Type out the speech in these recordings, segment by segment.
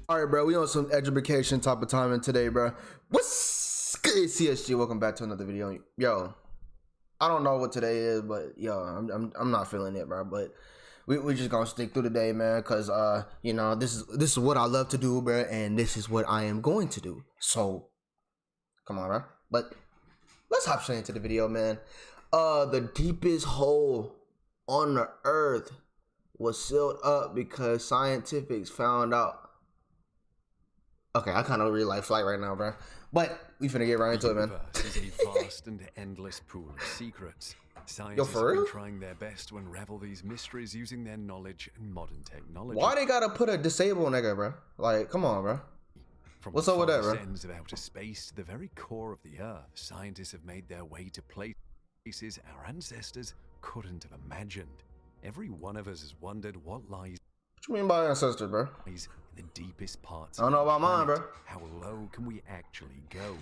All right, bro. We on some education type of timing today, bro. What's good, CSG? Welcome back to another video. Yo, I don't know what today is, but yo, I'm not feeling it, bro. But we just gonna stick through the day, man, cause you know, this is what I love to do, bro, and this is what I am going to do. So, come on, bro. But let's hop straight into the video, man. The deepest hole on the earth was sealed up because scientists found out. Okay, I kind of really like flight right now, bro. But we finna get right into it, man. The universe is a vast and endless pool of secrets. Scientists for real? are trying their best to unravel these mysteries using their knowledge and modern technology. Why they gotta put a disabled nigga, bro? Like, come on, bro. From What's the up with that, farthest bro? ends of outer space to the very core of the Earth, scientists have made their way to places our ancestors couldn't have imagined. Every one of us has wondered what lies What you mean by ancestor, bro? in the deepest parts I don't know of the about mine, planet. bro. How low can we actually go?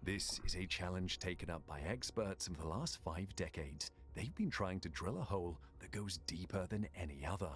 This is a challenge taken up by experts for the last 5 decades. They've been trying to drill a hole that goes deeper than any other.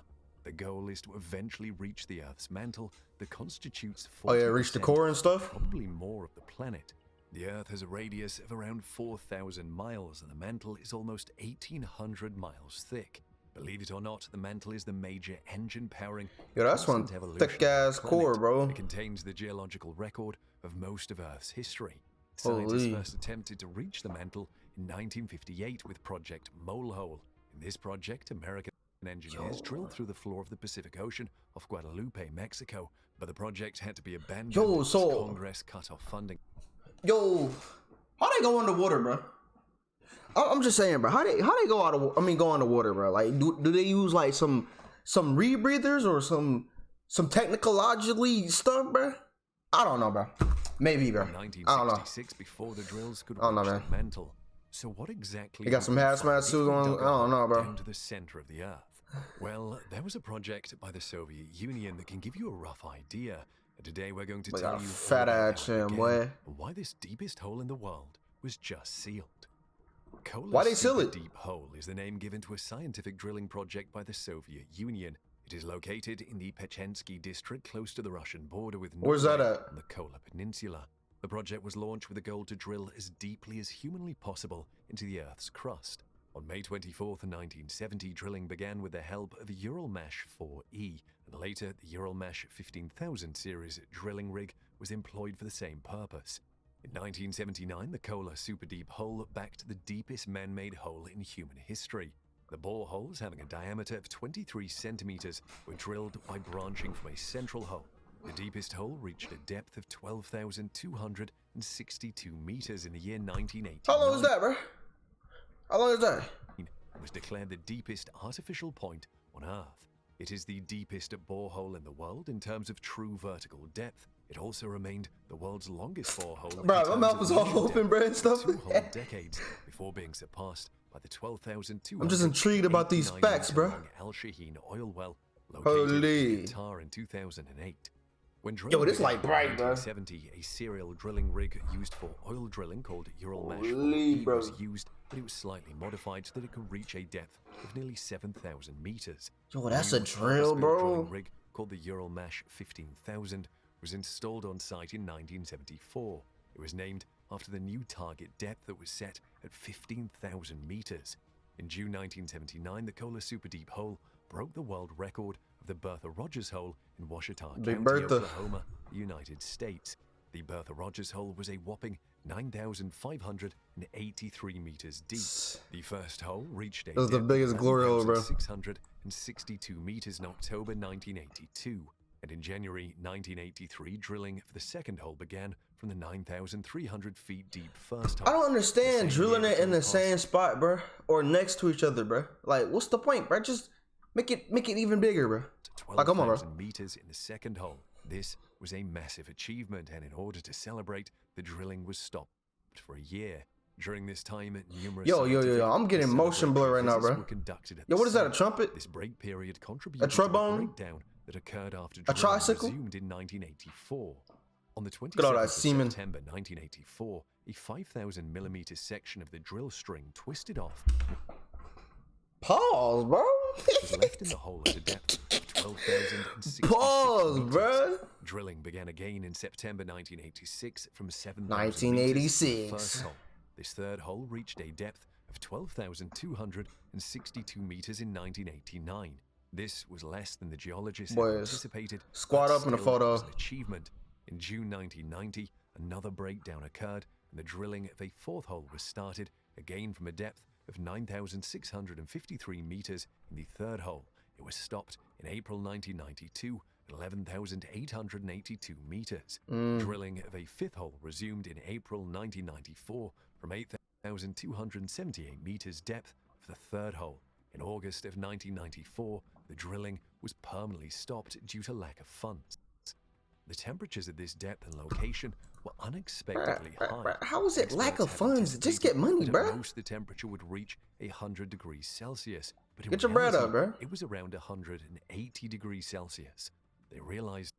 The goal is to eventually reach the Earth's mantle that constitutes 40%, Oh yeah, reach the core and stuff. probably more of the planet. The Earth has a radius of around 4,000 miles, and the mantle is almost 1,800 miles thick. Believe it or not, the mantle is the major engine powering Yo, that's one constant evolution thick of ass the core, planet. bro. It contains the geological record of most of Earth's history. Scientists Holy. first attempted to reach the mantle in 1958 with Project Molehole. In this project, American engineers drilled through the floor of the Pacific Ocean off Guadalupe, Mexico, but the project had to be abandoned Yo, as so- Congress cut off funding. Yo, how they go underwater, bro? I'm just saying, bro. How they go out of? I mean, go underwater, bro. Like, do they use like some rebreathers or some technologically stuff, bro? I don't know, bro. Maybe, bro. In I don't know. 1966, before the drills could I don't know, reach man. the mantle. So what exactly? You got would some we hazmat find if suits we on? dug a I don't know, hole bro. Down to the center of the Earth. Well, there was a project by the Soviet Union that can give you a rough idea. And today we're going to But tell got you a all fat about ass how it chin, began boy. and why this deepest hole in the world was just sealed. Kola Why they seal Super it? Deep Hole is the name given to a scientific drilling project by the Soviet Union. It is located in the Pechensky district, close to the Russian border with Where's that Norway at? on the Kola Peninsula. The project was launched with a goal to drill as deeply as humanly possible into the Earth's crust. On May 24th, 1970, drilling began with the help of a Uralmash 4E, and later the Uralmash 15,000 series drilling rig was employed for the same purpose. In 1979, the Kola Super Deep Hole backed the deepest man-made hole in human history. The boreholes, having a diameter of 23 centimeters, were drilled by branching from a central hole. The deepest hole reached a depth of 12,262 meters in the year 1989. How long is that, bro? How long is that? It was declared the deepest artificial point on Earth. It is the deepest borehole in the world in terms of true vertical depth. It also remained the world's longest borehole. in Bro, my terms mouth of was all mean open, depth bro, and for stuff. 2 whole decades before being surpassed by the 12,200. I'm just intrigued about these facts, bro. Al Shaheen oil well Holy. located in Qatar in 2008. When Yo, drilling this began light bright, in bro. 1970, a serial drilling rig used for oil drilling called Uralmash Holy, 4E bro. was used, but it was slightly modified so that it could reach a depth of nearly 7,000 meters. Yo, that's a new drill, purpose-built bro. drilling rig called the Uralmash 15,000 was installed on site in 1974. It was named after the new target depth that was set at 15,000 meters. In June 1979, the Kola Super Deep Hole broke the world record of the Bertha Rogers Hole in Ouachita Big County, Bertha. Oklahoma, United States. The Bertha Rogers Hole was a whopping 9,583 meters deep. The first hole reached a This is the depth biggest of glory hole, bro. 11,662 meters in October 1982. And in January 1983, drilling for the second hole began from the 9,300 feet deep first hole. I don't understand The same drilling year it in the cost- same spot, bro, or next to each other, bro. Like, what's the point, bro? Just make it even bigger, bro. Like, come on, bro. 12,000 meters in the second hole. This was a massive achievement, and in order to celebrate, the drilling was stopped for a year. During this time, numerous Yo, scientific I'm getting and motion blur right now, celebratory bro. visits were conducted at Yo, the what is that, a site. trumpet? This break period contributed to trombone? the breakdown that occurred after A drilling tricycle? resumed in 1984. On the at all 27th that of semen. September 1984, a 5,000 millimeter section of the drill string twisted off Pause, bro. was left in the hole at a depth of 12,066 Pause, meters. bruh. Drilling began again in September 1986 from 7,000 meters 1986. from the first hole. This third hole reached a depth of 12,262 meters in 1989. This was less than the geologists had Boys, anticipated. squat but up in the still, it photo. was an achievement. In June 1990, another breakdown occurred, and the drilling of a fourth hole was started, again from a depth of 9,653 meters in the third hole. It was stopped in April 1992 at 11,882 meters. Drilling of a fifth hole resumed in April 1994 from 8,278 meters depth for the third hole. In August of 1994, the drilling was permanently stopped due to lack of funds. The temperatures at this depth and location were unexpectedly high. How is it lack of Experts had funds? Just get anticipated money, that bruh. at most the temperature would reach 100 degrees Celsius, but in Get your bread reality, up, bruh. it was around 180 degrees Celsius. They realized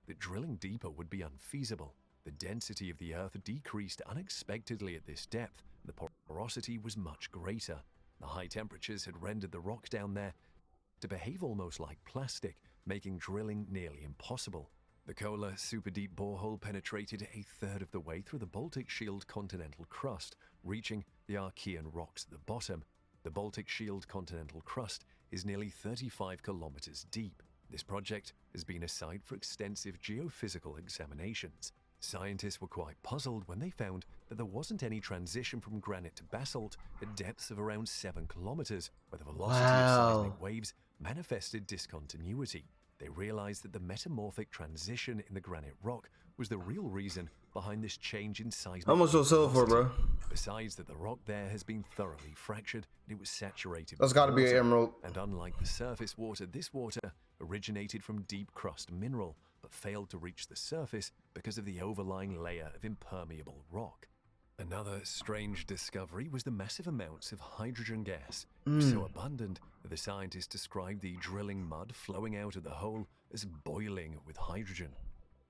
that drilling deeper would be unfeasible. The density of the Earth decreased unexpectedly at this depth, and the porosity was much greater. The high temperatures had rendered the rock down there to behave almost like plastic, making drilling nearly impossible. The Kola Super Deep borehole penetrated a third of the way through the Baltic Shield continental crust, reaching the Archean rocks at the bottom. The Baltic Shield continental crust is nearly 35 kilometers deep. This project has been a site for extensive geophysical examinations. Scientists were quite puzzled when they found that there wasn't any transition from granite to basalt at depths of around 7 kilometers, where the velocity of seismic waves manifested discontinuity. They realized that the metamorphic transition in the granite rock was the real reason behind this change in seismic How much you'll sell for, bro? Besides that, the rock there has been thoroughly fractured and it was saturated That's with gotta be an water. emerald. And unlike the surface water, this water originated from deep crust mineral, but failed to reach the surface because of the overlying layer of impermeable rock. Another strange discovery was the massive amounts of hydrogen gas. It was so abundant that the scientists described the drilling mud flowing out of the hole as boiling with hydrogen.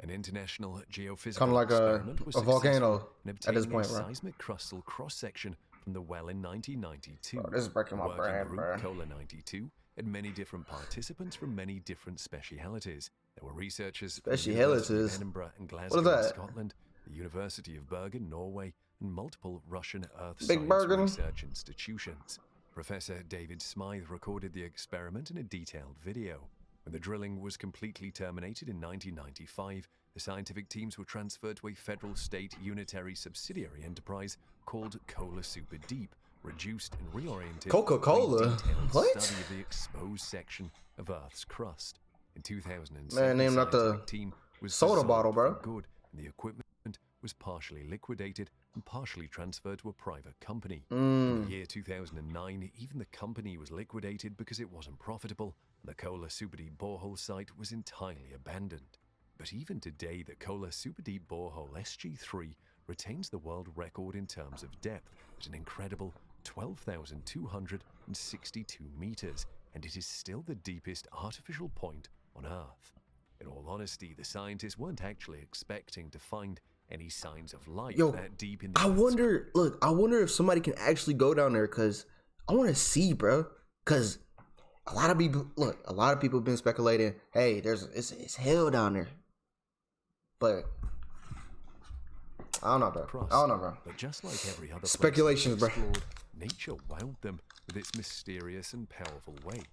An international geophysical Kind of like experiment was a volcano successful in at this obtaining point, a bro. seismic crustal cross-section from the well in 1992. Bro, this is breaking my The working brain, group, bro. Kola 92, had many different participants from many different specialities. There were researchers from the University of Specialities? Edinburgh and What Glasgow is in that? Scotland, the University of Bergen, Norway, and multiple Russian Earth Big science Bergen? research institutions. Professor David Smythe recorded the experiment in a detailed video. When the drilling was completely terminated in 1995, the scientific teams were transferred to a federal state unitary subsidiary enterprise called Kola Super Deep, reduced and reoriented Coca-Cola? to a detailed What? study of the exposed section of Earth's crust. In 2007, Man, name the not the scientific team was soda dissolved bottle, bro. for good, and the equipment was partially liquidated and partially transferred to a private company. In the year 2009, even the company was liquidated because it wasn't profitable, and the Kola Super Deep borehole site was entirely abandoned. But even today, the Kola Super Deep borehole SG3 retains the world record in terms of depth at an incredible 12,262 meters, and it is still the deepest artificial point on Earth. In all honesty, the scientists weren't actually expecting to find any signs of life Yo, that deep in the I Earth's wonder. Look, I wonder if somebody can actually go down there, cause I want to see, bro. Cause a lot of people have been speculating. Hey, it's hell down there, but I don't know, bro. crust. I don't know, bro. But just like every other place Speculations, they've bro. explored, nature wowed them with its mysterious and powerful ways.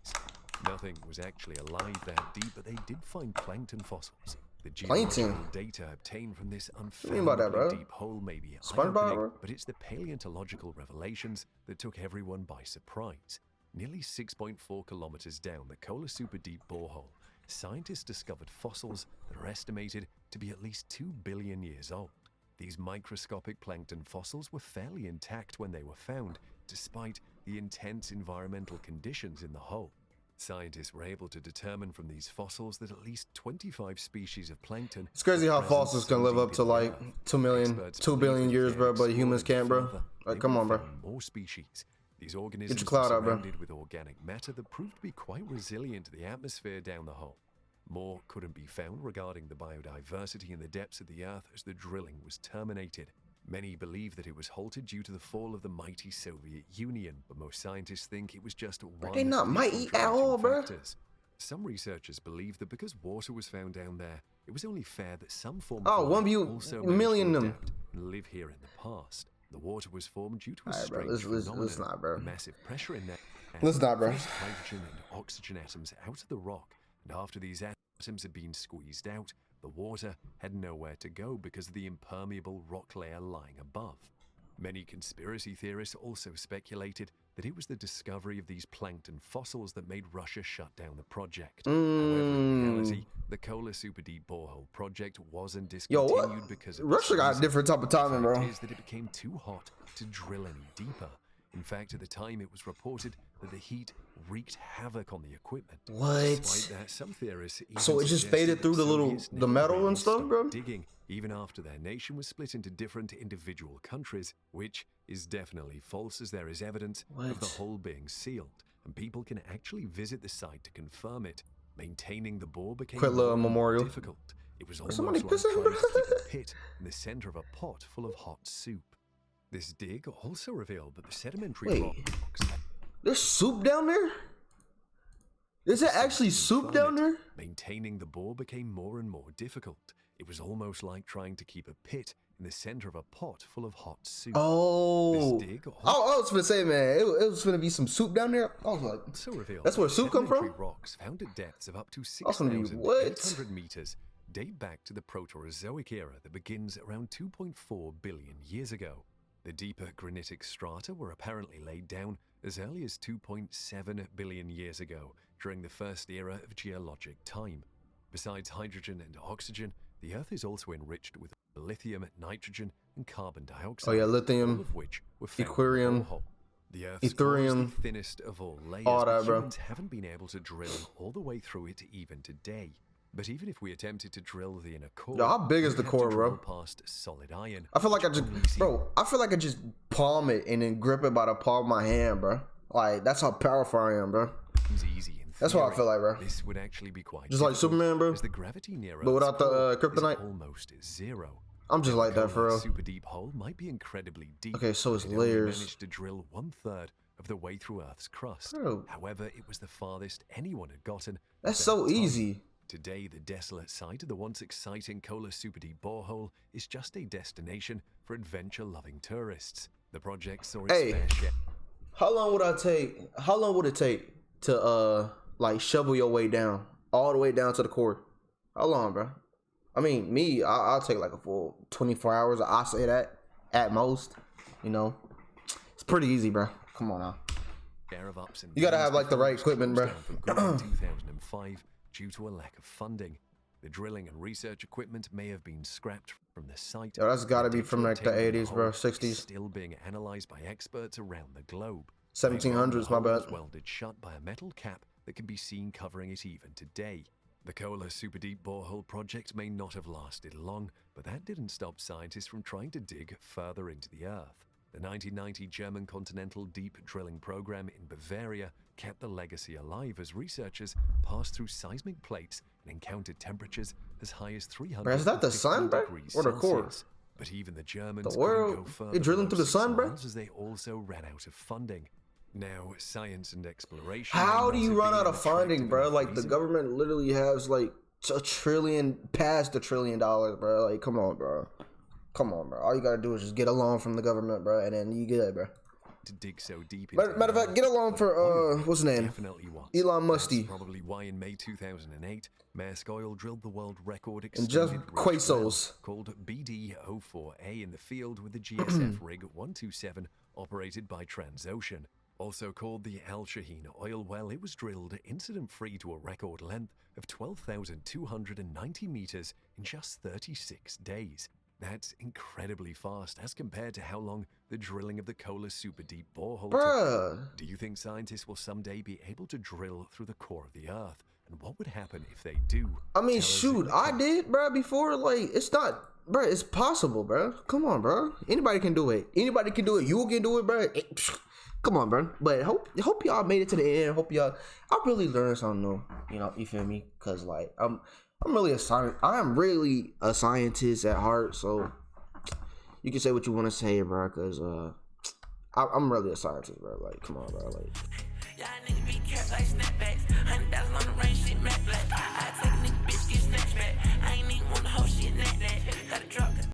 Nothing was actually alive that deep, but they did find plankton fossils. The geological Plankton? data obtained from this you mean by that, bro? unfathomably deep hole may be SpongeBob, eye-opening, bro? but it's the paleontological revelations that took everyone by surprise. Nearly 6.4 kilometers down the Kola Super Deep borehole, scientists discovered fossils that are estimated to be at least 2 billion years old. These microscopic plankton fossils were fairly intact when they were found, despite the intense environmental conditions in the hole. Scientists were able to determine from these fossils that at least 25 species of plankton. It's crazy how are present fossils so can live deep up to in the like Earth. 2 million, Experts 2 believe billion that years, if bro. they But humans explored can't, bro. further, Like, they come would on, bro. find more species. These organisms clout were out, bro. surrounded with organic matter that proved to be quite resilient to the atmosphere down the hole. More couldn't be found regarding the biodiversity in the depths of the Earth as the drilling was terminated. Many believe that it was halted due to the fall of the mighty Soviet Union, but most scientists think it was just one they not of mighty different at all, contributing bruh. factors. Some researchers believe that because water was found down there, it was only fair that some form Oh, of one life view, also million managed to them. adapt and live here in the past. The water was formed due to a Alright, bro, strange let's phenomenon. not, bro. The massive pressure in there Let's not, bro. forced hydrogen and oxygen atoms out of the rock, and after these atoms had been squeezed out, the water had nowhere to go because of the impermeable rock layer lying above. Many conspiracy theorists also speculated that it was the discovery of these plankton fossils that made Russia shut down the project. However, in reality, the Kola Super Deep Borehole project wasn't Yo, discontinued what? because of Russia this got a reason. different type of timing, The bro. fact is that it became too hot to drill any deeper. In fact, at the time, it was reported that the heat wreaked havoc on the equipment. What? Despite that, some theorists even So it just suggested faded that through the Soviets the never metal really and stuff, stopped bro? digging, even after their nation was split into different individual countries, which is definitely false, as there is evidence of the What? hole being sealed, and people can actually visit the site to confirm it. Maintaining the bore became Quit little more and more memorial. difficult. It was Somebody almost like pissing, trying to bro. keep a pit in the center of a pot full of hot soup. This dig also revealed that the sedimentary Wait. rocks There's soup down there? Is there actually soup down there? Maintaining the bore became more and more difficult. It was almost like trying to keep a pit in the center of a pot full of hot soup. Oh. This dig I was gonna say, man, it was gonna be some soup down there. I was like, also revealed that's where that soup come from? sedimentary rocks found at depths of up to was gonna be, what? 6,800 meters date back to the Proterozoic era that begins around 2.4 billion years ago. The deeper granitic strata were apparently laid down as early as 2.7 billion years ago, during the first era of geologic time. Besides hydrogen and oxygen, the Earth is also enriched with lithium, nitrogen, and carbon dioxide. Oh yeah, lithium, all of which were found in the Aquarium, borehole. The Earth's Ethereum, core is the thinnest of all layers, all but that, bro. humans haven't been able to drill all the way through it even today. But even if we attempted to drill the inner core, Yo, how big is we'd the have to core, drill bro? past solid iron. I feel like I which just, only seems bro, I feel like I just palm it and then grip it by the palm of my hand, bro. Like, that's how powerful I am, bro. easy in That's what I theory. feel like, bro. This would actually be quite Just like difficult, Superman, bro. as the gravity near But without Earth's the, core is kryptonite? almost zero. I'm just like that, for Kola real. Super Deep hole might be incredibly deep. Okay, so it's but it only layers. managed to drill 1/3 of the way through Earth's crust. Bro. However, it was the farthest anyone had gotten. at That's that so time. easy. Today, the desolate site of the once exciting Kola Super Deep borehole is just a destination for adventure-loving tourists. The project saw its Hey. fair share. How long would it take to like shovel your way down all the way down to the core? How long, bro? I mean, me, I'll take like a full 24 hours. I say that at most. You know, it's pretty easy, bro. Come on now. Share of ups and You gotta downs have, like, the before right it was equipment, closed bro. down for good in 2005 due to a lack of funding. The drilling and research equipment may have been scrapped from the site. Yo, that's gotta The be data from like the obtained in 80s, bro, hole 60s, is still being analyzed by experts around the globe. 1700s. The My hole bad. was welded shut by a metal cap that can be seen covering it even today. The Kola Super Deep Borehole project may not have lasted long, but that didn't stop scientists from trying to dig further into the Earth. The 1990 German Continental Deep Drilling Program in Bavaria kept the legacy alive as researchers passed through seismic plates and encountered temperatures as high as 300 Bro, is that the sun, bro? degrees Or the core? Celsius. But even the Germans The world? couldn't go further They drilling below through the 6 sun, bro? miles as they also ran out of funding. Now, science and exploration. How may do you not run have out been of funding, attractive bro? enough Like, the reason. government literally has like past $1 trillion, bro. Like, come on, bro. Come on, bro. All you gotta do is just get a loan from the government, bro, and then you get it, bro. To dig so deep into Matter of fact, get a loan for what's his name? Definitely was. Elon That's Musty. probably why in May 2008, Maersk Oil drilled the world record And Jeff extended reach well Quassos. called BD-04A in the field with the GSF rig 127 operated by Transocean. Also called the Al Shaheen oil well, it was drilled incident-free to a record length of 12,290 meters in just 36 days. That's incredibly fast as compared to how long the drilling of the Kola Super Deep borehole took. Bruh. Do you think scientists will someday be able to drill through the core of the Earth? And what would happen if they do? I mean, Tell us shoot, in I the did, bro, before. Like, it's not, bro, it's possible, bro. Come on, bro. Anybody can do it. Anybody can do it. You can do it, bro. Come on, bro. But hope y'all made it to the end. Hope y'all, I really learned something new. You know, you feel me? Cause like, I'm really I am really a scientist at heart. So you can say what you want to say, bro. Cause I'm really a scientist, bro. Like, come on, bro. Like. Y'all niggas be kept like snapbacks.